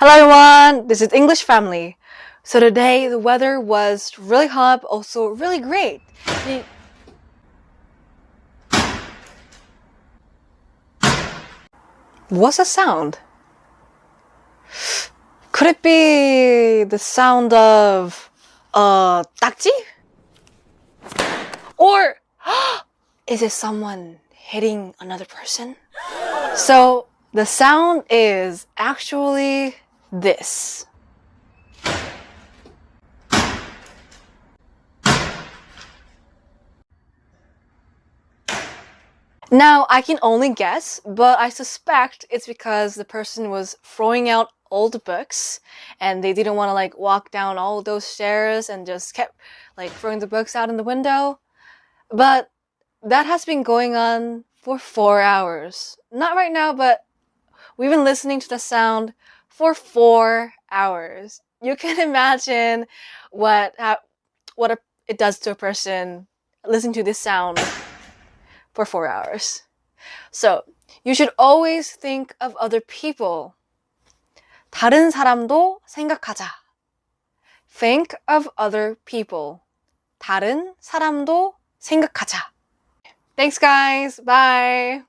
Hello everyone, this is English Family. So today the weather was really hot, but also really great. What's the sound? Could it be the sound of 딱지? Or is it someone hitting another person? So the sound is actually this. Now, I can only guess, but I suspect it's because the person was throwing out old books and they didn't want to walk down all those stairs and just kept throwing the books out in the window. But that has been going on for 4 hours. Not right now, but we've been listening to the sound for 4 hours. You can imagine what it does to a person listening to this sound for 4 hours. So, you should always think of other people. 다른 사람도 생각하자. Think of other people. 다른 사람도 생각하자. Thanks guys. Bye.